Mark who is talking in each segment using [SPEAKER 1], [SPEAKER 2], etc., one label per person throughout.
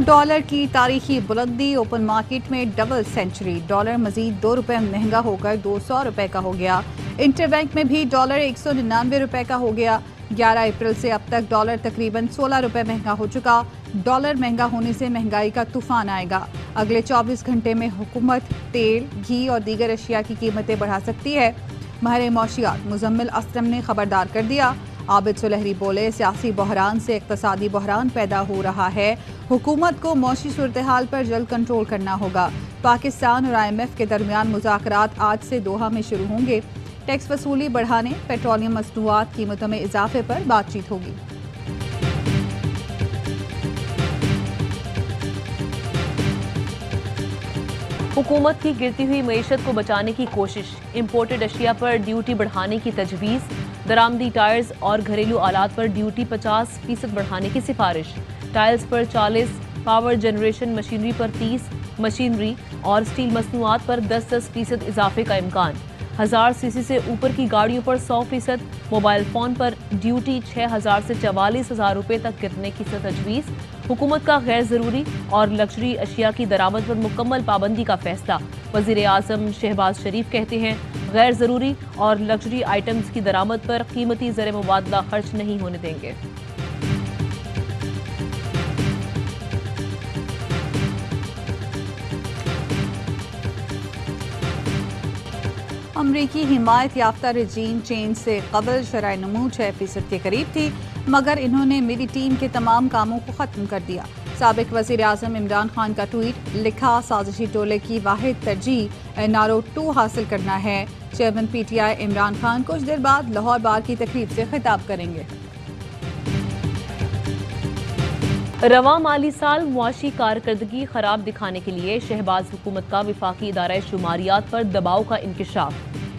[SPEAKER 1] Dollar की तारीखी बुलंदी, ओपन मार्केट में डबल सेंचुरी। डॉलर मजीद ₹2 महंगा होकर ₹200 का हो गया। इंटरबैंक में भी डॉलर ₹199 का हो गया। 11 अप्रैल से अब तक डॉलर तकरीबन ₹16 महंगा हो चुका। डॉलर महंगा होने से महंगाई का तूफान आएगा। अगले 24 घंटे में हुकूमत तेल, घी और दीगर अशिया की कीमतें बढ़ा सकती है। महर मौशियात मुजम्मिल असलम ने खबरदार कर दिया। आबिद सुलहरी बोले, सियासी बहरान से इक्तसादी बहरान पैदा हो रहा है। हुकूमत को मौशी सूरत हाल पर जल्द कंट्रोल करना होगा। पाकिस्तान और IMF के दरमियान मुज़ाकरात आज से दोहा में शुरू होंगे। टैक्स वसूली बढ़ाने, पेट्रोलियम मसनूआत कीमतों में इजाफे पर बातचीत होगी।
[SPEAKER 2] हुकूमत की गिरती हुई मईशत को बचाने की कोशिश, इम्पोर्टेड अशिया पर ड्यूटी बढ़ाने की तजवीज़, दरामदी टायर्स और घरेलू आलात पर ड्यूटी 50% बढ़ाने की सिफारिश, टाइल्स पर 40, पावर जनरेशन मशीनरी पर 30, मशीनरी और स्टील मसनूआत पर 10% इजाफे का इम्कान, 1000 सीसी से ऊपर की गाड़ियों पर 100%, मोबाइल फ़ोन पर ड्यूटी 6000 से 44,000 रुपये तक गिरने की तजवीज़, हुकूमत का गैर ज़रूरी और लग्जरी अशिया की दरामद पर मुकम्मल पाबंदी का फैसला। वज़ीर आज़म शहबाज शरीफ कहते हैं, गैर ज़रूरी और लग्जरी आइटम्स की दरामद पर कीमती ज़र मुबादला खर्च नहीं होने देंगे।
[SPEAKER 1] अमरीकी हिमायत याफ्ता रजीम चेंज से कबल शरह नमू 6% के करीब थी, मगर इन्होंने मेरी टीम के तमाम कामों को ख़त्म कर दिया। साबिक वज़ीर आज़म इमरान खान का ट्वीट, लिखा, साजिशी टोले की वाहिद तरजीह NRO 2 हासिल करना है। चेयरमैन PTI इमरान खान कुछ देर बाद लाहौर बार की तकरीब से खिताब करेंगे।
[SPEAKER 2] रवां माली साल मुआशी कारकर्दगी खराब दिखाने के लिए शहबाज हुकूमत का विफाकी इदारा शुमारियात पर दबाव का इंकशाफ,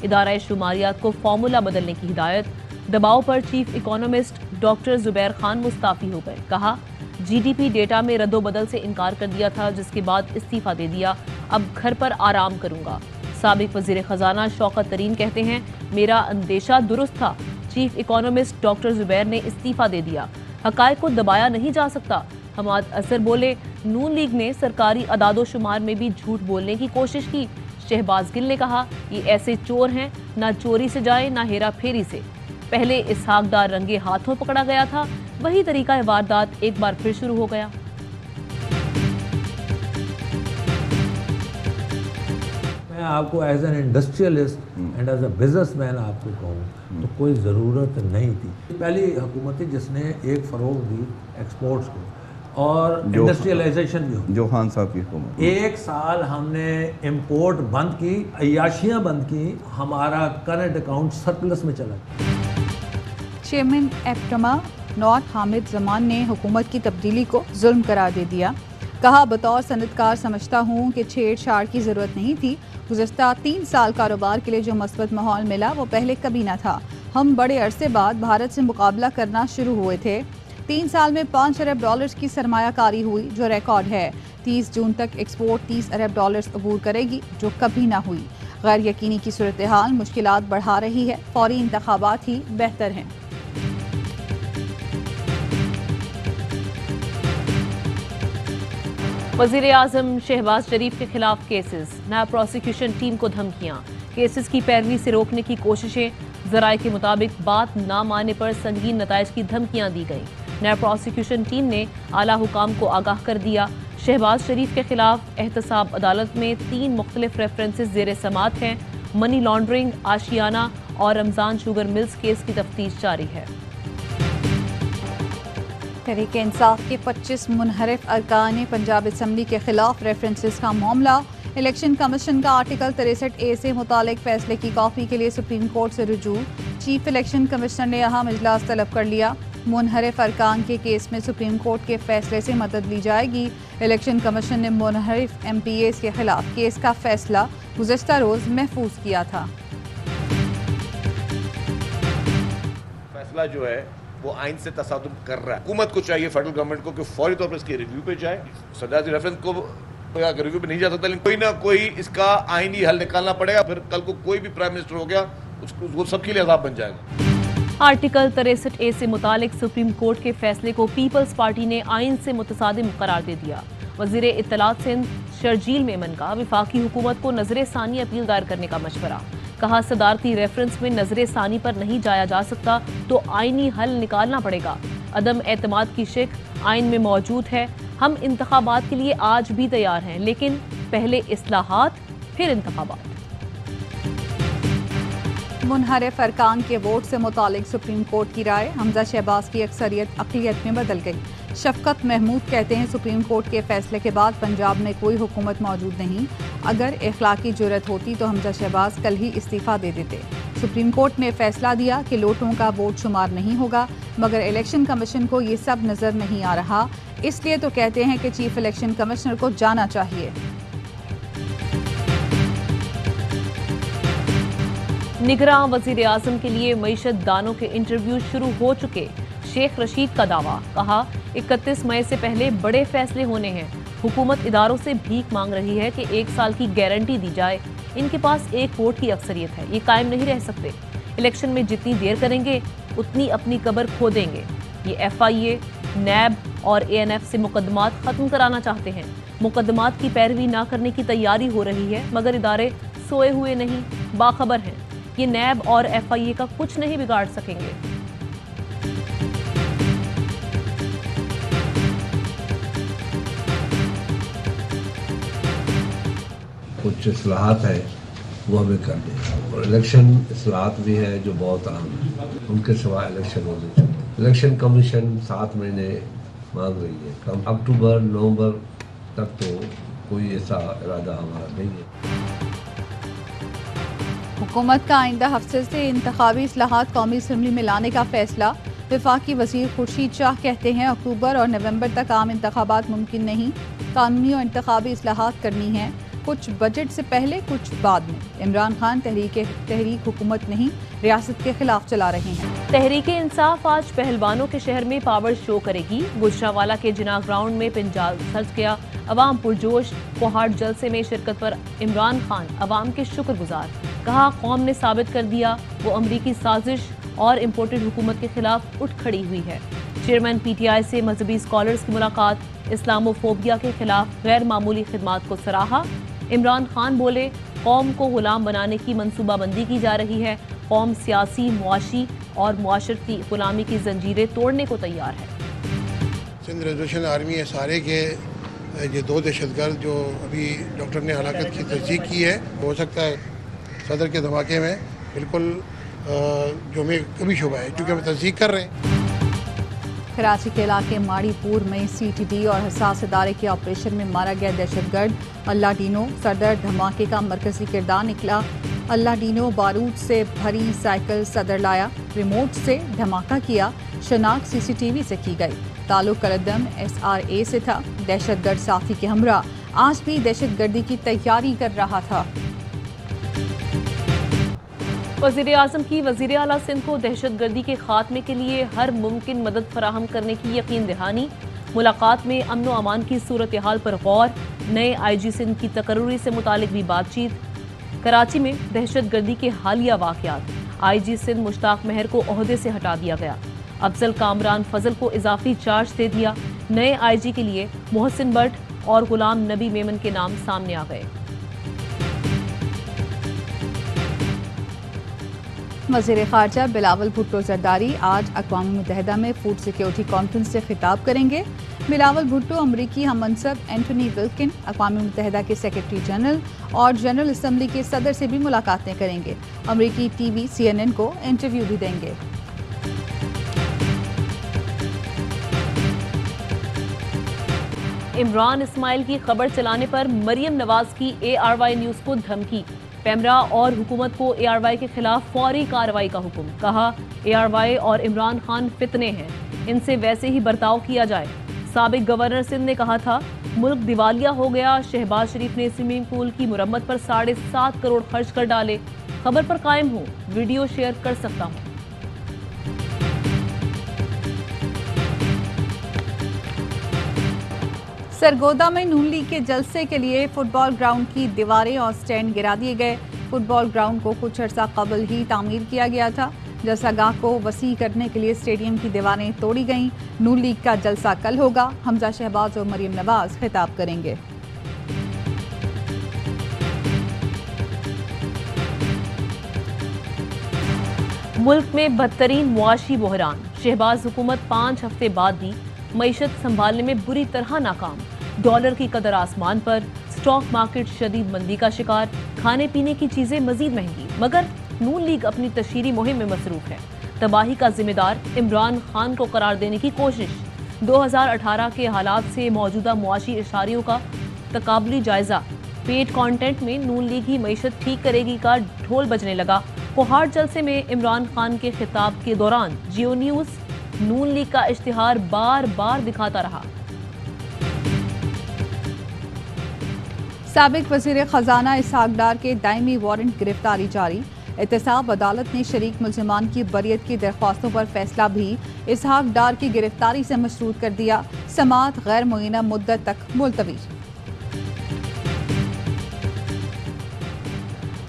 [SPEAKER 2] इदारा शुमारियात को फार्मूला बदलने की हिदायत, दबाव पर chief economist doctor Zubair Khan Mustafi हो गए। कहा, GDP डेटा में रद्दोबदल से इनकार कर दिया था, जिसके बाद इस्तीफा दे दिया, अब घर पर आराम करूंगा। साबिक वजीर खजाना शौकत तरीन कहते हैं, मेरा अंदेशा दुरुस्त था, चीफ इकोनॉमिस्ट डॉक्टर जुबैर ने इस्तीफा दे दिया, हकायक को दबाया नहीं जा सकता। हमाद असर बोले, नून लीग ने सरकारी अदादो शुमार में भी झूठ बोलने की कोशिश की। शहबाज गिल ने कहा, ये ऐसे चोर हैं, ना चोरी से जाए ना हेरा फेरी से। पहले इसहाक डार रंगे हाथों पकड़ा गया था, वही तरीका वारदात एक बार फिर शुरू हो गया।
[SPEAKER 3] मैं आपको as an industrialist and as a businessman आपको कहूँ तो कोई ज़रूरत नहीं थी। पहली हुकूमत थी जिसने एक फ़रोग दी एक्सपोर्ट्स को और इंडस्ट्रियलाइजेशन भी हो।
[SPEAKER 4] जो खान साहब की हुकूमत,
[SPEAKER 3] 1 साल हमने इंपोर्ट बंद की, अय्याशियाँ बंद की, हमारा करंट अकाउंट सरप्लस में चला।
[SPEAKER 1] चेयरमैन एप्टमा नॉर्थ हामिद जमान ने हुकूमत की तब्दीली को जुल्म करार दे दिया। कहा, बतौर सनतकार समझता हूँ कि छेड़छाड़ की ज़रूरत नहीं थी। गुज़श्ता 3 साल कारोबार के लिए जो मस्बत माहौल मिला वो पहले कभी ना था। हम बड़े अरसे बाद भारत से मुकाबला करना शुरू हुए थे। 3 साल में $5 अरब की सरमायाकारी हुई, जो रिकॉर्ड है। 30 जून तक एक्सपोर्ट $30 अरब अबूर करेगी, जो कभी ना हुई। गैर यकीनी की सूरत हाल मुश्किलात बढ़ा रही है। फौरी इंतखाबात ही बेहतर हैं।
[SPEAKER 2] वज़ीर आज़म शहबाज शरीफ के खिलाफ केसेस, नायब प्रोसिक्यूशन टीम को धमकियां, केसेस की पैरवी से रोकने की कोशिशें। ज़राए के मुताबिक बात ना मानने पर संगीन नताइज की धमकियां दी गई। नायब प्रोसिक्यूशन टीम ने आला हुकाम को आगाह कर दिया। शहबाज शरीफ के खिलाफ एहतसाब अदालत में 3 मुख्तलिफ रेफरेंसेस ज़ेर समात हैं। मनी लॉन्ड्रिंग, आशियाना और रमज़ान शुगर मिल्स केस की तफ्तीश जारी है।
[SPEAKER 1] तहरीक इंसाफ के 25 मुनहरिफ अरकान पंजाब असम्बली के खिलाफ रेफरेंसेस का मामला। इलेक्शन कमीशन का आर्टिकल 63A से मुतालिक फैसले की कॉपी के लिए सुप्रीम कोर्ट से रुजू। चीफ इलेक्शन कमिश्नर ने अहम इजलास तलब कर लिया। मुनहरिफ अरकान के केस में सुप्रीम कोर्ट के फैसले से मदद ली जाएगी। इलेक्शन कमीशन ने मुनहरिफ MPAs के खिलाफ केस का फैसला गुज़श्ता रोज महफूज किया था।
[SPEAKER 5] फैसला जो है वो आइन से तसादुम कर रहा है। हुकूमत को चाहिए, फेडरल गवर्नमेंट को, कि फौरी तौर पर इसकी रिव्यू पे जाए। सदारती रेफरेंस को रिव्यू पे नहीं जा सकता, लेकिन कोई ना कोई इसका आईनी हल निकालना पड़ेगा। फिर कल को कोई भी प्राइम मिनिस्टर हो गया, उसको वो सबके लिए अज़ाब बन जाएगा।
[SPEAKER 2] आर्टिकल 63A से मुतालिक सुप्रीम कोर्ट के फैसले को पीपल्स पार्टी ने आइन से मुतसादिम करार दे दिया। वजीरे इत्तलात सिंध शर्जील मेमन का विफाकी हुकूमत को नजर सानी अपील दायर करने का मशवरा। कहा सदारती रेफरेंस में नजर सानी पर नहीं जाया जा सकता तो आइनी हल निकालना पड़ेगा। अदम एतमाद की शिक आइन में मौजूद है। हम इंतखाबात के लिए आज भी तैयार हैं, लेकिन पहले इस्लाहात फिर इंतखाबात।
[SPEAKER 1] मुनहरिफ अरकान के वोट से मुतालिक सुप्रीम कोर्ट की राय, हमजा शहबाज की अक्सरियत अक़लियत में बदल गई। शफकत महमूद कहते हैं सुप्रीम कोर्ट के फैसले के बाद पंजाब में कोई हुकूमत मौजूद नहीं। अगर इखलाकी जुर्रत होती तो हमजा शहबाज कल ही इस्तीफा दे देते। सुप्रीम कोर्ट ने फैसला दिया कि लोटों का वोट शुमार नहीं होगा, मगर इलेक्शन कमीशन को ये सब नजर नहीं आ रहा, इसलिए तो कहते हैं कि चीफ इलेक्शन कमिश्नर को जाना चाहिए।
[SPEAKER 2] निगरान वजीर आजम के लिए मईशत दानों के इंटरव्यू शुरू हो चुके। शेख रशीद का दावा, कहा 31 मई से पहले बड़े फैसले होने हैं। हुकूमत इदारों से भीख मांग रही है कि 1 साल की गारंटी दी जाए। इनके पास 1 वोट की अक्सरियत है, ये कायम नहीं रह सकते। इलेक्शन में जितनी देर करेंगे उतनी अपनी कब्र खो देंगे। ये FIA, नैब और ANF से मुकदमात खत्म कराना चाहते हैं। मुकदमात की पैरवी ना करने की तैयारी हो रही है, मगर इदारे सोए हुए नहीं, बाखबर हैं। ये नैब और FIA का कुछ नहीं बिगाड़ सकेंगे।
[SPEAKER 4] कुछ इस्लाहात है वो हमें करने हैं, और इलेक्शन इस्लाहात भी है जो बहुत अहम है। उनके सिवा इलेक्शन होने चाहिए। इलेक्शन कमीशन 7 महीने मांग रही है, कम अक्टूबर नवंबर तक तो कोई ऐसा इरादा हमारा नहीं है।
[SPEAKER 1] हुकूमत का आइंदा हफ्ते से इंतखाबी इस्लाहात कौमी असम्बली में लाने का फैसला। वफाकी वजीर खुर्शीद शाह कहते हैं अक्टूबर और नवंबर तक आम इंतखाबात मुमकिन नहीं, कानूनी और इंतखाबी इस्लाहात करनी है, कुछ बजट से पहले कुछ बाद में। इमरान खान तहरीक हुकूमत नहीं, रियासत के खिलाफ चला रहे हैं।
[SPEAKER 2] तहरीक इंसाफ आज पहलवानों के शहर में पावर शो करेगी। गुजरावाला के जिना ग्राउंड में पिंजाल सज गया, अवाम पुरजोश। पहाड़ जलसे में शिरकत पर इमरान खान अवाम के शुक्रगुजार। कहा कौम ने साबित कर दिया वो अमरीकी साजिश और इम्पोर्टेड हुकूमत के खिलाफ उठ खड़ी हुई है। चेयरमैन PTI से मजहबी स्कॉलर्स की मुलाकात, इस्लामोफोबिया के खिलाफ गैर मामूली खिदमात को सराहा। इमरान खान बोले कौम को गुलाम बनाने की मनसूबाबंदी की जा रही है। कौम सियासी, मुआशी और मुआशरती गुलामी की जंजीरें तोड़ने को तैयार है।
[SPEAKER 6] सिंध रेजोल्यूशन आर्मी SRA के ये 2 दहशतगर्द जो अभी डॉक्टर ने हलाकत की तस्दीक की है, हो सकता है सदर के धमाके में, बिल्कुल जो हमें कभी शुबा है क्योंकि हम तस्दीक कर रहे हैं।
[SPEAKER 1] कराची के इलाके माड़ीपुर में CTD और हसास इदारे के ऑपरेशन में मारा गया दहशतगर्द अल्लाह डीनो सदर धमाके का मरकजी किरदार निकला। अल्लाह डीनो बारूद से भरी साइकिल सदर लाया, रिमोट से धमाका किया। शनाख्त CCTV से की गई। ताल्लुक करदम SRA से था। दहशतगर्द साथी के हमरा आज भी दहशतगर्दी की तैयारी कर रहा था।
[SPEAKER 2] वज़ीर आज़म की वज़ीर आला सिंध को दहशतगर्दी के खात्मे के लिए हर मुमकिन मदद फराहम करने की यकीन दहानी। मुलाकात में अमन व अमान की सूरत हाल पर गौर। नए IG सिंध की तकर्री से मुतालिक भी बातचीत। कराची में दहशतगर्दी के हालिया वाक़यात, IG सिंध मुश्ताक महर को ओहदे से हटा दिया गया। अफजल कामरान फजल को इजाफी चार्ज दे दिया। नए IG के लिए मोहसिन भट्ट और गुलाम नबी मेमन के नाम सामने आ गए।
[SPEAKER 1] वज़ीर ख़ारजा बिलावल भुट्टो ज़रदारी आज अक़वाम मुत्तहिदा में फूड सिक्योरिटी कॉन्फ्रेंस से खिताब करेंगे। बिलावल भुट्टो अमरीकी हममनसब एंटनी विल्किन, अक़वाम मुत्तहिदा के सेक्रेटरी जनरल और जनरल असम्बली के सदर से भी मुलाकातें करेंगे। अमरीकी TV CNN को इंटरव्यू भी देंगे।
[SPEAKER 2] इमरान इस्माइल की खबर चलाने पर मरियम नवाज की ARY न्यूज़ को धमकी। पैमरा और हुकूमत को ARY के खिलाफ फौरी कार्रवाई का हुक्म। कहा ARY और इमरान खान फितने हैं, इनसे वैसे ही बर्ताव किया जाए। साबिक गवर्नर सिंध ने कहा था मुल्क दिवालिया हो गया। शहबाज शरीफ ने स्विमिंग पूल की मुरम्मत पर 7.5 करोड़ खर्च कर डाले। खबर पर कायम हूँ, वीडियो शेयर कर सकता हूँ।
[SPEAKER 1] सरगोदा में नून लीग के जलसे के लिए फुटबॉल ग्राउंड की दीवारें और स्टैंड गिरा दिए गए। फुटबॉल ग्राउंड को कुछ अर्सा कबल ही तामीर किया गया था। जलसागाह को वसी करने के लिए स्टेडियम की दीवारें तोड़ी गईं। नून लीग का जलसा कल होगा। हमजा शहबाज और मरियम नवाज खिताब करेंगे।
[SPEAKER 2] मुल्क में बदतरीन मुआशी बहरान। शहबाज हुकूमत 5 हफ्ते बाद भी मईशत संभालने में बुरी तरह नाकाम। डॉलर की कदर आसमान पर, स्टॉक मार्केट शदीद मंदी का शिकार, खाने पीने की चीजें मजीद महंगी। मगर नून लीग अपनी तशहीरी मुहिम में मसरूफ है। तबाही का जिम्मेदार इमरान खान को करार देने की कोशिश। 2018 के हालात से मौजूदा मुआशी इशारियों का तकाबली जायजा। पेड कंटेंट में नून लीग ही मईशत ठीक करेगी का ढोल बजने लगा। कोहाड़ जलसे में इमरान खान के खिताब के दौरान जियो न्यूज नून लीग का इश्तिहार बार बार दिखाता रहा।
[SPEAKER 1] साबिक वज़ीर खजाना इसहाक डार के दायमी वारंट गिरफ्तारी जारी। एहतसाब अदालत ने शरीक मुल्ज़िमान की बरियत की दरख्वास्तों पर फैसला भी इसहाक डार की गिरफ्तारी से मशरूत कर दिया। समाअत गैर मुअय्यना मुद्दत तक मुलतवी।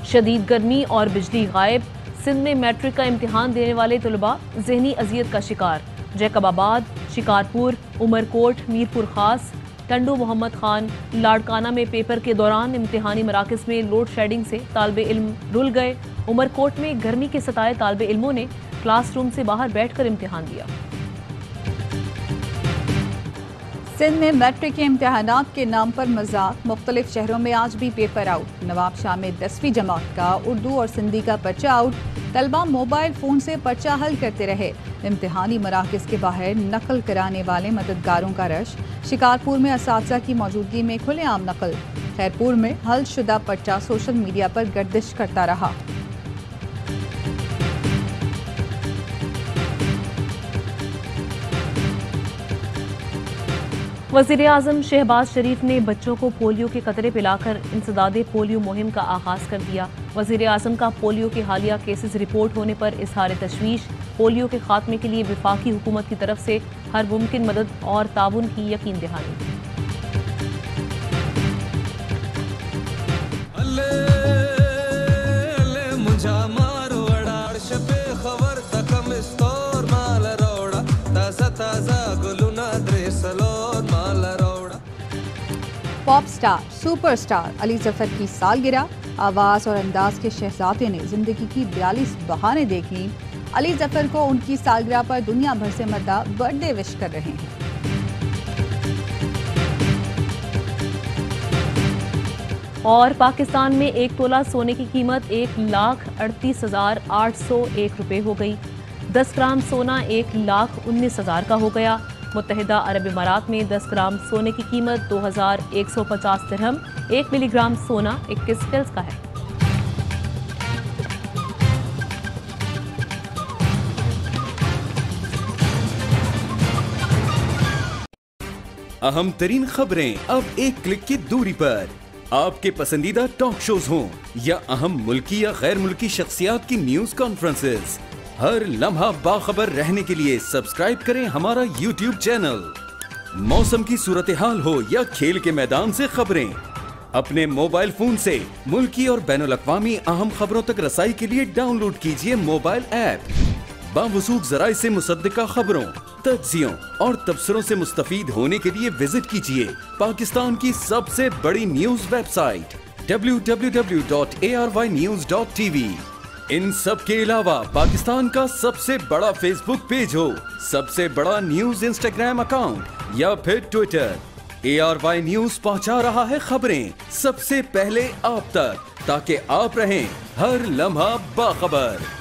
[SPEAKER 2] शदीद गर्मी और बिजली गायब। सिंध में मैट्रिक का इम्तिहान देने वाले तलबा ज़हनी अजियत का शिकार। जैकबाबाद, शिकारपुर, उमरकोट, मीरपुर खास, टंडू मोहम्मद खान, लाड़काना में पेपर के दौरान इम्तिहानी मराकज़ में लोड शेडिंग से तालिबे इल्म रुल गए। उमरकोट में गर्मी के सताए तालिबे इल्मों ने क्लासरूम से बाहर बैठकर इम्तिहान दिया।
[SPEAKER 1] सिंध में मैट्रिक के इम्तिहानात के नाम पर मजाक। मुख्तलिफ शहरों में आज भी पेपर आउट। नवाब शाह में 10वीं जमात का उर्दू और सिंधी का पर्चा आउट। तलबा मोबाइल फ़ोन से पर्चा हल करते रहे। इम्तिहानी मराकज़ के बाहर नकल कराने वाले मददगारों का रश। शिकारपुर में असातिज़ा की मौजूदगी में खुलेआम नकल। खैरपुर में हल शुदा पर्चा सोशल मीडिया पर गर्दिश करता रहा।
[SPEAKER 2] वज़ीर आज़म शहबाज शरीफ ने बच्चों को पोलियो के कतरे पिलाकर इंसदादे पोलियो मुहिम का आगाज़ कर दिया। वज़ीर आज़म का पोलियो के हालिया केसेस रिपोर्ट होने पर इजहार तशवीश। पोलियो के खात्मे के लिए वफाकी हुकूमत की तरफ से हर मुमकिन मदद और ताउन की यकीन दहानी।
[SPEAKER 1] Pop star superstar Ali Zafar की सालगिरह। आवाज़ और अंदाज के शहजादे ने जिंदगी की 42 बहाने देख ली। अली जफर को उनकी सालगिरह पर दुनिया भर से मर्दा बर्थडे विश कर रहे हैं।
[SPEAKER 2] और पाकिस्तान में 1 तोला सोने की कीमत 1,38,801 रुपये हो गई। 10 ग्राम सोना 1,19,000 का हो गया। मुत्तहिदा अरब इमारात में 10 ग्राम सोने की कीमत 2,150 दिरहम। 1 मिलीग्राम सोना 21 फिल्स का है।
[SPEAKER 7] अहम तरीन खबरें अब एक क्लिक की दूरी पर। आपके पसंदीदा टॉक शोज हों या अहम मुल्की या गैर मुल्की शख्सियात की न्यूज कॉन्फ्रेंसेस, हर लम्हा बाखबर रहने के लिए सब्सक्राइब करें हमारा YouTube चैनल। मौसम की सूरत हाल हो या खेल के मैदान से खबरें, अपने मोबाइल फोन से मुल्की और बैनुल-अक़वामी अहम खबरों तक रसाई के लिए डाउनलोड कीजिए मोबाइल ऐप। बावसूख ज़राए से मुसद्दिका खबरों, तज्ज़ियों और तबसरों से मुस्तफीद होने के लिए विजिट कीजिए पाकिस्तान की सबसे बड़ी न्यूज वेबसाइट www.arYnews.tv। इन सब के अलावा पाकिस्तान का सबसे बड़ा फेसबुक पेज हो, सबसे बड़ा न्यूज इंस्टाग्राम अकाउंट या फिर ट्विटर, ARY न्यूज पहुंचा रहा है खबरें सबसे पहले आप तक, ताकि आप रहें हर लम्हा बाखबर।